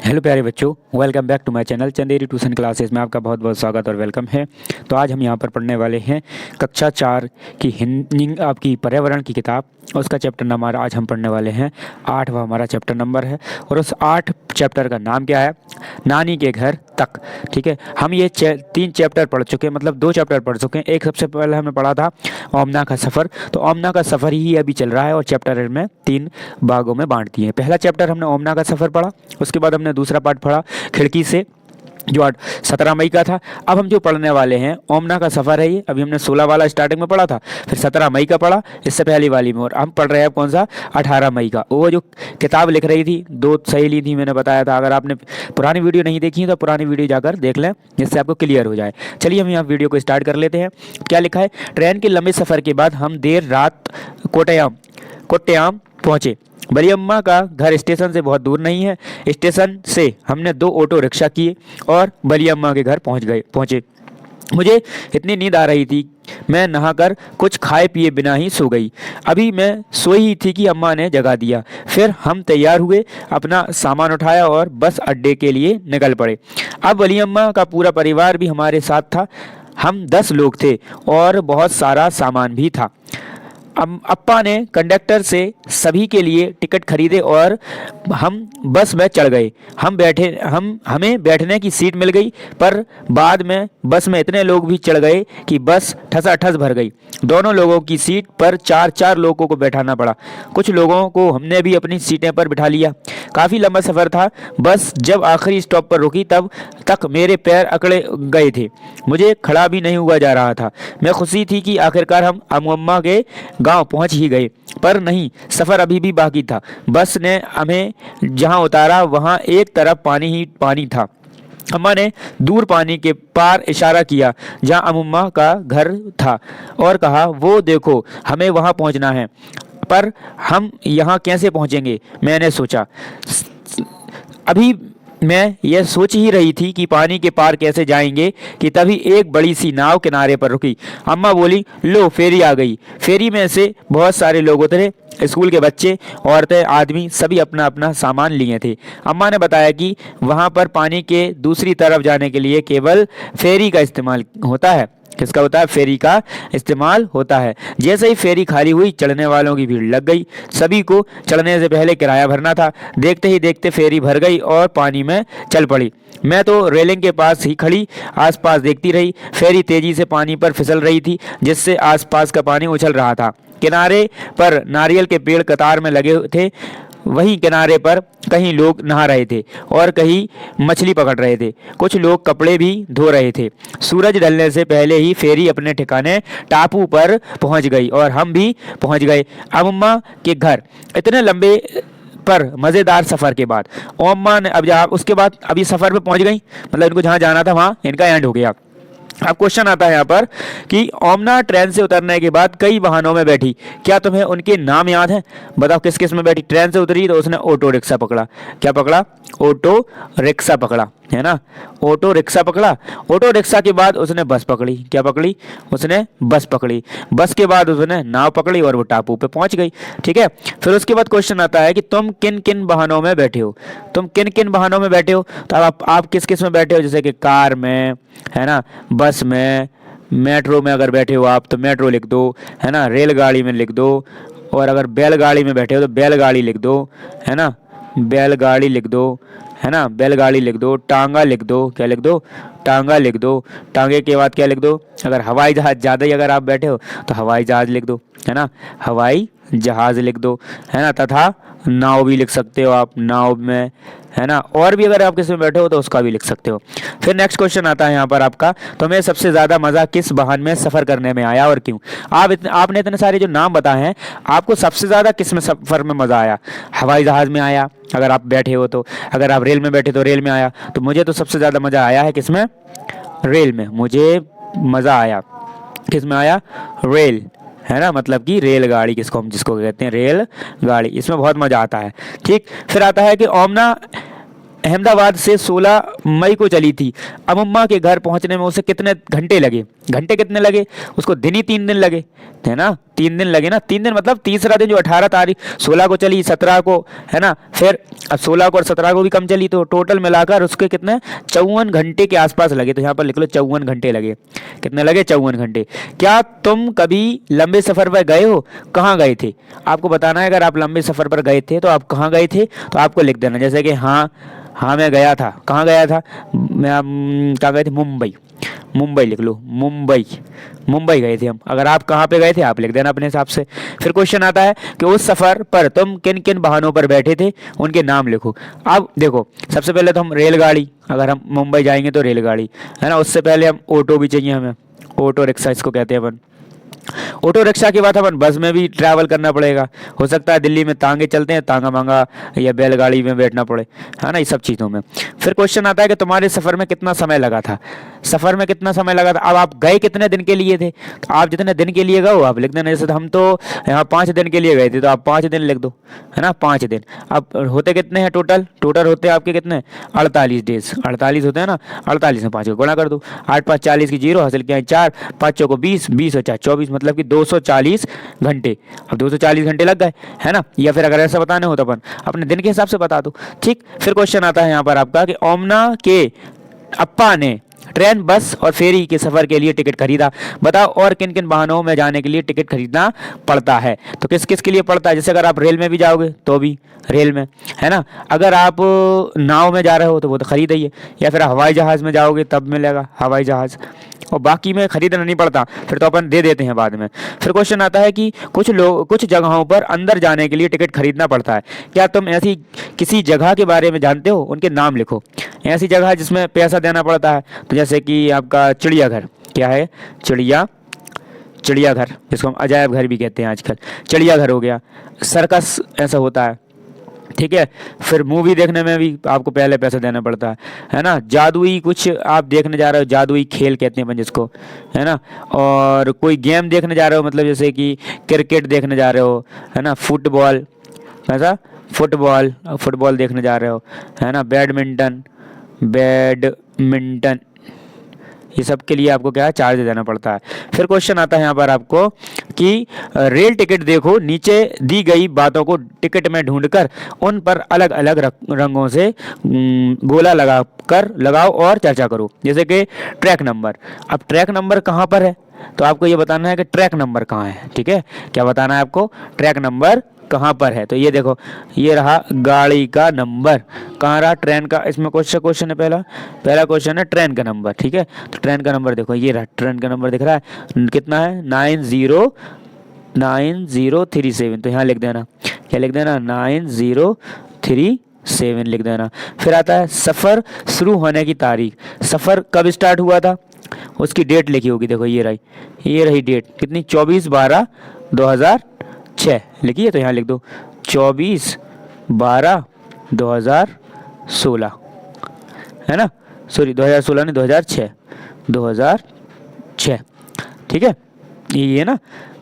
Hello प्यारे बच्चों, welcome back to my channel Chanderi tuition classes में आपका बहुत बहुत स्वागत और वेलकम है। तो आज हम यहाँ पर पढ़ने वाले हैं कक्षा 4 की हिंदी आपकी पर्यावरण की किताब। उसका चैप्टर नंबर आज हम पढ़ने वाले हैं 8वां हमारा चैप्टर नंबर है। और उस 8 चैप्टर का नाम क्या है? नानी के घर तक। ठीक है, हम ये 3 चैप्टर पढ़ चुके हैं, मतलब 2 चैप्टर पढ़ चुके हैं। एक सबसे पहले हमने पढ़ा था ओमना का सफ़र। तो ओमना का सफ़र ही अभी चल रहा है और चैप्टर में 3 भागों में बांट दिए हैं। पहला चैप्टर हमने ओमना का सफ़र पढ़ा, उसके बाद हमने दूसरा पार्ट पढ़ा खिड़की से, जो 17 मई का था। अब हम जो पढ़ने वाले हैं ओमना का सफ़र है। ये अभी हमने 16 वाला स्टार्टिंग में पढ़ा था, फिर 17 मई का पढ़ा इससे पहली वाली में, और हम पढ़ रहे हैं कौन सा 18 मई का। वो जो किताब लिख रही थी 2 सहेली थी, मैंने बताया था। अगर आपने पुरानी वीडियो नहीं देखी तो पुरानी वीडियो जाकर देख लें, जिससे आपको क्लियर हो जाए। चलिए हम यहाँ वीडियो को स्टार्ट कर लेते हैं। क्या लिखा है? ट्रेन के लंबे सफ़र के बाद हम देर रात कोट्टयम पहुँचे। बड़ी अम्मा का घर स्टेशन से बहुत दूर नहीं है। स्टेशन से हमने 2 ऑटो रिक्शा किए और बड़ी अम्मा के घर पहुँचे। मुझे इतनी नींद आ रही थी, मैं नहाकर कुछ खाए पिए बिना ही सो गई। अभी मैं सोई ही थी कि अम्मा ने जगा दिया। फिर हम तैयार हुए, अपना सामान उठाया और बस अड्डे के लिए निकल पड़े। अब बड़ी अम्मा का पूरा परिवार भी हमारे साथ था। हम 10 लोग थे और बहुत सारा सामान भी था। अप्पा ने कंडक्टर से सभी के लिए टिकट खरीदे और हम बस में चढ़ गए। हमें बैठने की सीट मिल गई, पर बाद में बस में इतने लोग भी चढ़ गए कि बस ठसाठस भर गई। दोनों लोगों की सीट पर 4-4 लोगों को बैठाना पड़ा। कुछ लोगों को हमने भी अपनी सीटें पर बिठा लिया। काफ़ी लंबा सफ़र था। बस जब आखिरी स्टॉप पर रुकी तब तक मेरे पैर अकड़े गए थे, मुझे खड़ा भी नहीं हुआ जा रहा था। मैं खुशी थी कि आखिरकार हम अम्मा के गांव पहुंच ही गए, पर नहीं, सफ़र अभी भी बाकी था। बस ने हमें जहां उतारा वहां एक तरफ पानी ही पानी था। अम्मा ने दूर पानी के पार इशारा किया जहां अम्मा का घर था और कहा, वो देखो, हमें वहां पहुंचना है। पर हम यहाँ कैसे पहुंचेंगे? मैंने सोचा। अभी मैं यह सोच ही रही थी कि पानी के पार कैसे जाएंगे कि तभी एक बड़ी सी नाव किनारे पर रुकी। अम्मा बोली, लो, फेरी आ गई। फेरी में से बहुत सारे लोग उतरे। स्कूल के बच्चे, औरतें, आदमी सभी अपना अपना सामान लिए थे। अम्मा ने बताया कि वहाँ पर पानी के दूसरी तरफ जाने के लिए केवल फेरी का इस्तेमाल होता है। किसका होता है? फेरी का इस्तेमाल होता है। जैसे ही फेरी खाली हुई, चढ़ने वालों की भीड़ लग गई। सभी को चढ़ने से पहले किराया भरना था। देखते ही देखते फेरी भर गई और पानी में चल पड़ी। मैं तो रेलिंग के पास ही खड़ी आसपास देखती रही। फेरी तेजी से पानी पर फिसल रही थी, जिससे आसपास का पानी उछल रहा था। किनारे पर नारियल के पेड़ कतार में लगे थे। वहीं किनारे पर कहीं लोग नहा रहे थे और कहीं मछली पकड़ रहे थे। कुछ लोग कपड़े भी धो रहे थे। सूरज ढलने से पहले ही फेरी अपने ठिकाने टापू पर पहुंच गई और हम भी पहुंच गए अम्मा के घर। इतने लंबे पर मज़ेदार सफ़र के बाद अम्मा ने उसके बाद अभी सफ़र पे पहुंच गई, मतलब इनको जहां जाना था वहां इनका एंड हो गया। अब क्वेश्चन आता है यहाँ पर कि ओमना ट्रेन से उतरने के बाद कई वाहनों में बैठी। क्या तुम्हें उनके नाम याद हैं? बताओ किस किस में बैठी। ट्रेन से उतरी तो उसने ऑटो रिक्शा पकड़ा। क्या पकड़ा? ऑटो रिक्शा पकड़ा, है ना। ऑटो रिक्शा पकड़ा। ऑटो रिक्शा के बाद उसने बस पकड़ी। क्या पकड़ी? उसने बस पकड़ी। बस के बाद उसने नाव पकड़ी और वो टापू पे पहुंच गई। ठीक है, फिर उसके बाद क्वेश्चन आता है कि तुम किन किन वाहनों में बैठे हो। तुम किन किन वाहनों में बैठे हो? तो अब आप किस किस में बैठे हो? जैसे कि कार में, है ना, बस में, मेट्रो में अगर बैठे हो आप तो मेट्रो लिख दो, है ना, रेलगाड़ी में लिख दो, और अगर बैलगाड़ी में बैठे हो तो बैलगाड़ी लिख दो, है ना, बैलगाड़ी लिख दो, है ना, बैलगाड़ी लिख दो। टांगा लिख दो। क्या लिख दो? टांगा लिख दो। टांगे के बाद क्या लिख दो? अगर हवाई जहाज ज़्यादा ही अगर आप बैठे हो तो हवाई जहाज लिख दो, है ना, हवाई जहाज लिख दो, है ना। तथा नाव भी लिख सकते हो आप, नाव में, है ना। और भी अगर आप किस में बैठे हो तो उसका भी लिख सकते हो। फिर नेक्स्ट क्वेश्चन आता है यहाँ पर आपका, तुम्हें सबसे ज़्यादा मज़ा किस वाहन में सफ़र करने में आया और क्यों? आपने इतने सारे जो नाम बताए हैं, आपको सबसे ज़्यादा किस में सफ़र में मज़ा आया? हवाई जहाज़ में आया अगर आप बैठे हो तो, अगर आप रेल में बैठे तो रेल में आया। तो मुझे तो सबसे ज़्यादा मज़ा आया है किस में? रेल में। मुझे मज़ा आया किस में आया? रेल, है ना, मतलब कि रेलगाड़ी जिसको कहते हैं रेलगाड़ी, इसमें बहुत मज़ा आता है। ठीक, फिर आता है कि ओमना अहमदाबाद से 16 मई को चली थी। अब अम्मा के घर पहुंचने में उसे कितने घंटे लगे? घंटे कितने लगे? उसको दिन ही 3 दिन लगे, है ना, 3 दिन लगे ना, 3 दिन मतलब तीसरा दिन जो 18 तारीख 16 को चली, 17 को, है ना, फिर अब 16 को और 17 को भी कम चली, तो टोटल मिलाकर उसके कितने 54 घंटे के आसपास लगे। तो यहाँ पर लिख लो 54 घंटे लगे। कितने लगे? 54 घंटे। क्या तुम कभी लंबे सफ़र पर गए हो? कहाँ गए थे आपको बताना है। अगर आप लंबे सफ़र पर गए थे तो आप कहाँ गए थे, तो आपको लिख देना, जैसे कि हाँ हाँ मैं गया था। कहाँ गया था? मैं कहाँ गए थे? मुंबई। मुंबई लिख लो, मुंबई, मुंबई गए थे हम। अगर आप कहाँ पे गए थे आप लिख देना अपने हिसाब से। फिर क्वेश्चन आता है कि उस सफ़र पर तुम किन किन वाहनों पर बैठे थे, उनके नाम लिखो। अब देखो, सबसे पहले तो हम रेलगाड़ी, अगर हम मुंबई जाएंगे तो रेलगाड़ी, है ना। उससे पहले हम ऑटो भी चाहिए हमें, ऑटो रिक्शा इसको कहते हैं अपन। ऑटो रिक्शा के बाद अपन बस में भी ट्रैवल करना पड़ेगा। हो सकता है दिल्ली में तांगे चलते हैं, तांगा मांगा या बैलगाड़ी में बैठना पड़े, है ना, ये सब चीज़ों में। फिर क्वेश्चन आता है कि तुम्हारे सफ़र में कितना समय लगा था। सफ़र में कितना समय लगा था। अब आप गए कितने दिन के लिए थे, तो आप जितने दिन के लिए गए हो आप लिख देना। जैसे हम तो यहाँ 5 दिन के लिए गए थे, तो आप 5 दिन लिख दो, है ना, 5 दिन। अब होते कितने हैं टोटल? टोटल होते हैं आपके कितने? 48 डेज। 48 होते हैं ना, 48 में 5 को गुणा कर दो। 8 5 40 की 0 हासिल किया है 4, 5 चौको 20, 20 और 4 24, मतलब कि 240 घंटे। अब 240 घंटे लग गए, है ना। या फिर अगर ऐसा बताने हो तो अपन अपने दिन के हिसाब से बता दो, ठीक। फिर क्वेश्चन आता है यहाँ पर आपका कि ओमना के अप्पा ने ट्रेन, बस और फेरी के सफर के लिए टिकट खरीदा। बताओ और किन किन वाहनों में जाने के लिए टिकट खरीदना पड़ता है। तो किस किस के लिए पड़ता है? जैसे अगर आप रेल में भी जाओगे तो भी रेल में, है ना। अगर आप नाव में जा रहे हो तो वो तो खरीद ही है, या फिर हवाई जहाज़ में जाओगे तब मिलेगा हवाई जहाज़, और बाकी में खरीदना नहीं पड़ता, फिर तो अपन दे देते हैं बाद में। फिर क्वेश्चन आता है कि कुछ जगहों पर अंदर जाने के लिए टिकट खरीदना पड़ता है। क्या तुम ऐसी किसी जगह के बारे में जानते हो? उनके नाम लिखो। ऐसी जगह जिसमें पैसा देना पड़ता है, तो जैसे कि आपका चिड़ियाघर, क्या है? चिड़ियाघर, जिसको हम अजायब घर भी कहते हैं आजकल, चिड़ियाघर हो गया। सर्कस ऐसा होता है, ठीक है। फिर मूवी देखने में भी आपको पहले पैसा देना पड़ता है ना। जादुई कुछ आप देखने जा रहे हो, जादुई खेल कहते हैं अपन जिसको, है ना। और कोई गेम देखने जा रहे हो, मतलब जैसे कि क्रिकेट देखने जा रहे हो, है ना, फुटबॉल, ऐसा फुटबॉल देखने जा रहे हो, है ना, बैडमिंटन, ये सब के लिए आपको क्या है? चार्ज देना पड़ता है। फिर क्वेश्चन आता है यहाँ पर आपको कि रेल टिकट देखो, नीचे दी गई बातों को टिकट में ढूंढकर उन पर अलग अलग रंगों से गोला लगाओ और चर्चा करो। जैसे कि ट्रैक नंबर। अब ट्रैक नंबर कहाँ पर है, तो आपको ये बताना है कि ट्रैक नंबर कहाँ है, ठीक है। क्या बताना है आपको? ट्रैक नंबर कहाँ पर है। तो ये देखो, ये रहा गाड़ी का नंबर। कहाँ रहा? ट्रेन का। इसमें क्वेश्चन है, पहला क्वेश्चन है ट्रेन का नंबर, ठीक है। तो ट्रेन का नंबर देखो, ये रहा ट्रेन का नंबर दिख रहा है, कितना है? 9037। तो यहाँ लिख देना, क्या लिख देना? 9037 लिख देना। फिर आता है सफ़र शुरू होने की तारीख। सफ़र कब स्टार्ट हुआ था, उसकी डेट लिखी होगी। देखो ये रही डेट, कितनी? 24/12/2006 लिखी है, तो यहाँ लिख दो 24/12/2016, है ना। सॉरी 2016 नहीं, 2006, ठीक है। ये ना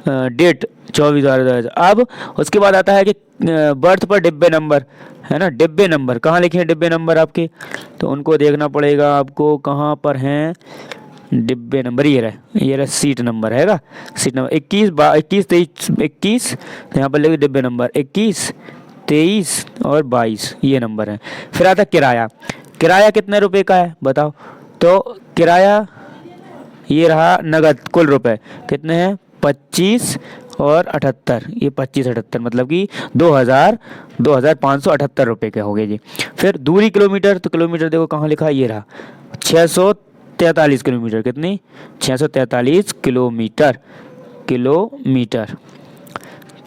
डेट 24/12/2000। अब उसके बाद आता है कि बर्थ पर डिब्बे नंबर, है ना। डिब्बे नंबर कहाँ लिखे हैं? डिब्बे नंबर आपके, तो उनको देखना पड़ेगा आपको कहाँ पर हैं डिब्बे नंबर। ये रहा सीट नंबर हैगा, सीट नंबर 21, 23 तो यहाँ पर लिखे डिब्बे नंबर 21, 23 और 22, ये नंबर है। फिर आता किराया। किराया कितने रुपए का है बताओ। तो किराया ये रहा नगद कुल रुपए कितने हैं? 25 और 78, ये 25-78 मतलब कि 2578 रुपये के हो गए जी। फिर दूरी किलोमीटर, तो किलोमीटर देखो कहाँ लिखा है, ये रहा 643 किलोमीटर। कितनी? 643 किलोमीटर,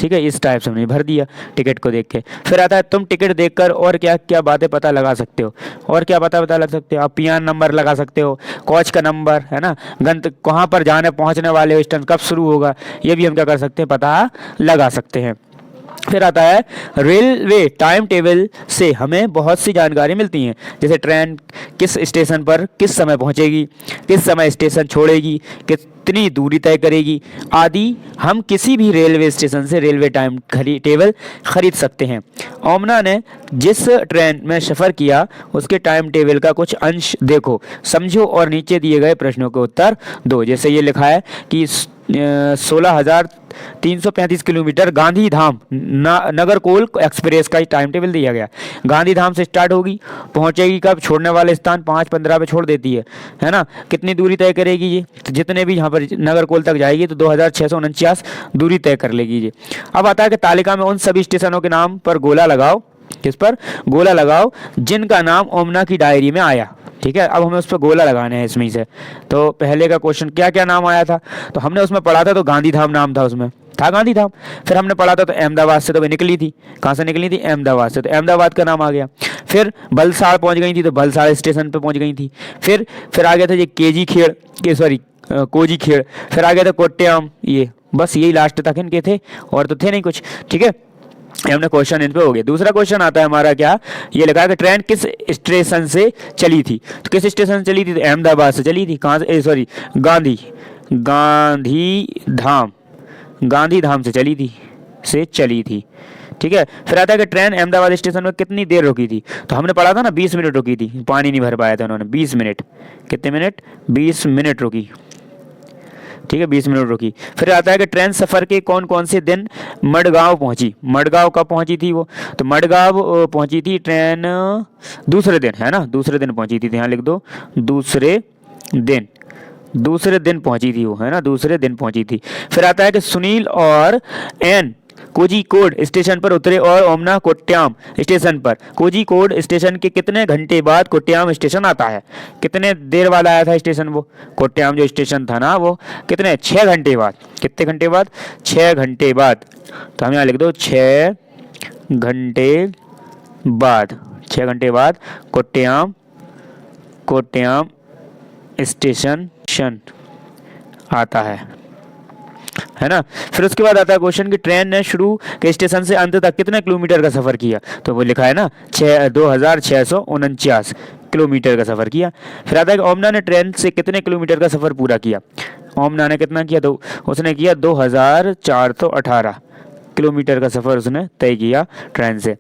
ठीक है। इस टाइप से हमने भर दिया टिकट को देख के। फिर आता है तुम टिकट देखकर और क्या क्या बातें पता लगा सकते हो। और क्या पता लगा सकते हो? आप पियान नंबर लगा सकते हो, कोच का नंबर, है ना, कहाँ पर जाने पहुंचने वाले हो, स्टेशन कब शुरू होगा, ये भी हम क्या कर सकते हैं? पता लगा सकते हैं। फिर आता है रेलवे टाइम टेबल से हमें बहुत सी जानकारी मिलती हैं, जैसे ट्रेन किस स्टेशन पर किस समय पहुंचेगी, किस समय स्टेशन छोड़ेगी, कितनी दूरी तय करेगी आदि। हम किसी भी रेलवे स्टेशन से रेलवे टाइम टेबल खरीद सकते हैं। ओमना ने जिस ट्रेन में सफ़र किया उसके टाइम टेबल का कुछ अंश देखो, समझो और नीचे दिए गए प्रश्नों के उत्तर दो। जैसे ये लिखा है कि 16,000 335 किलोमीटर गांधीधाम नगरकोल एक्सप्रेस का टाइम टेबल दिया गया। गांधीधाम से स्टार्ट होगी, पहुंचेगी कब, छोड़ने वाले स्थान 5:15 पे छोड़ देती है ना। कितनी दूरी तय करेगी ये, तो जितने भी यहाँ पर नगरकोल तक जाएगी तो 2649 दूरी तय कर लेगी ये। अब आता है कि तालिका में उन सभी स्टेशनों के नाम पर गोला लगाओ, किस पर गोला लगाओ जिनका नाम ओमना की डायरी में आया। ठीक है, अब हमें उस पर गोला लगाने हैं इसमें से। तो पहले का क्वेश्चन क्या क्या नाम आया था, तो हमने उसमें पढ़ा था तो गांधीधाम नाम था, उसमें था गांधीधाम। फिर हमने पढ़ा था तो अहमदाबाद से तो वे निकली थी, कहाँ से निकली थी, अहमदाबाद से, तो अहमदाबाद का नाम आ गया। फिर बलसाड़ पहुंच गई थी तो बलसाड़ स्टेशन पे पहुंच गई थी। फिर आ गया था ये केजी खेड़ के सॉरी कोजी खेड़, फिर आ गया था कोट्याम, ये बस यही लास्ट तक इनके थे और तो थे नहीं कुछ। ठीक है, हमने क्वेश्चन इन पे हो गया। दूसरा क्वेश्चन आता है हमारा, क्या ये लिखा है कि ट्रेन किस स्टेशन से चली थी, तो किस स्टेशन से चली थी, तो अहमदाबाद से चली थी। कहाँ से, सॉरी गांधीधाम से चली थी। ठीक है, फिर आता है कि ट्रेन अहमदाबाद स्टेशन में कितनी देर रुकी थी, तो हमने पढ़ा था ना 20 मिनट रुकी थी, पानी नहीं भर पाया था उन्होंने, 20 मिनट, कितने मिनट, 20 मिनट रुकी। ठीक है, 20 मिनट रुकी। फिर आता है कि ट्रेन सफर के कौन कौन से दिन मडगांव पहुंची, मडगांव कब पहुंची थी वो, तो मडगांव पहुंची थी ट्रेन दूसरे दिन, है ना, दूसरे दिन पहुंची थी, यहाँ लिख दो दूसरे दिन पहुंची थी वो, है ना, दूसरे दिन पहुंची थी। फिर आता है कि सुनील और एन कोझिकोड स्टेशन पर उतरे और ओमना कोट्याम स्टेशन पर। कोझिकोड स्टेशन के कितने घंटे बाद कोट्याम स्टेशन आता है, कितने देर बाद आया था स्टेशन वो, कोट्याम जो स्टेशन था ना वो कितने, 6 घंटे बाद। कितने घंटे बाद, 6 घंटे बाद। तो हम यहाँ लिख दो 6 घंटे बाद, 6 घंटे बाद कोट्याम स्टेशन आता है ना। फिर उसके बाद आता है क्वेश्चन कि ट्रेन ने शुरू के स्टेशन से अंत तक कितने किलोमीटर का सफर किया, तो वो लिखा है ना 2649 किलोमीटर का सफर किया। फिर आता है कि ओमना ने ट्रेन से कितने किलोमीटर का सफर पूरा किया, ओमना ने कितना किया, तो उसने किया 2418 किलोमीटर का सफर उसने तय किया ट्रेन से।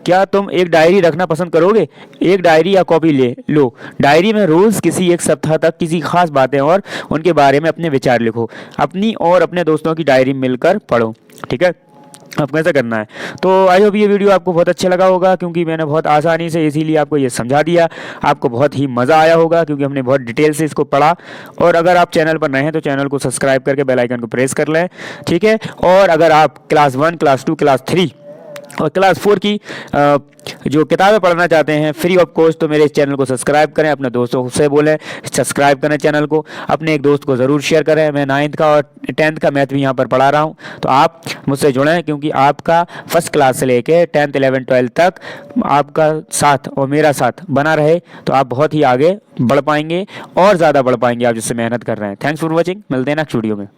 क्या तुम एक डायरी रखना पसंद करोगे, एक डायरी या कॉपी ले लो। डायरी में रोज किसी एक सप्ताह तक किसी खास बातें और उनके बारे में अपने विचार लिखो। अपनी और अपने दोस्तों की डायरी मिलकर पढ़ो। ठीक है, आपको ऐसा करना है। तो आई होप ये वीडियो आपको बहुत अच्छा लगा होगा, क्योंकि मैंने बहुत आसानी से इसीलिए आपको ये समझा दिया। आपको बहुत ही मज़ा आया होगा क्योंकि हमने बहुत डिटेल से इसको पढ़ा। और अगर आप चैनल पर नए हैं तो चैनल को सब्सक्राइब करके बेल आइकन को प्रेस कर लें। ठीक है, और अगर आप क्लास 1, क्लास 2, क्लास 3 और क्लास 4 की जो किताबें पढ़ना चाहते हैं फ्री ऑफ कॉस्ट, तो मेरे इस चैनल को सब्सक्राइब करें, अपने दोस्तों से बोलें सब्सक्राइब करें चैनल को, अपने एक दोस्त को ज़रूर शेयर करें। मैं 9th का और 10th का मैथ भी यहाँ पर पढ़ा रहा हूँ, तो आप मुझसे जुड़ें, क्योंकि आपका फर्स्ट क्लास से लेके 10th, 11th, 12th तक आपका साथ और मेरा साथ बना रहे तो आप बहुत ही आगे बढ़ पाएंगे और ज़्यादा बढ़ पाएंगे आप जिससे मेहनत कर रहे हैं। थैंक्स फॉर वॉचिंग, मिलते हैं नेक्स्ट वीडियो में।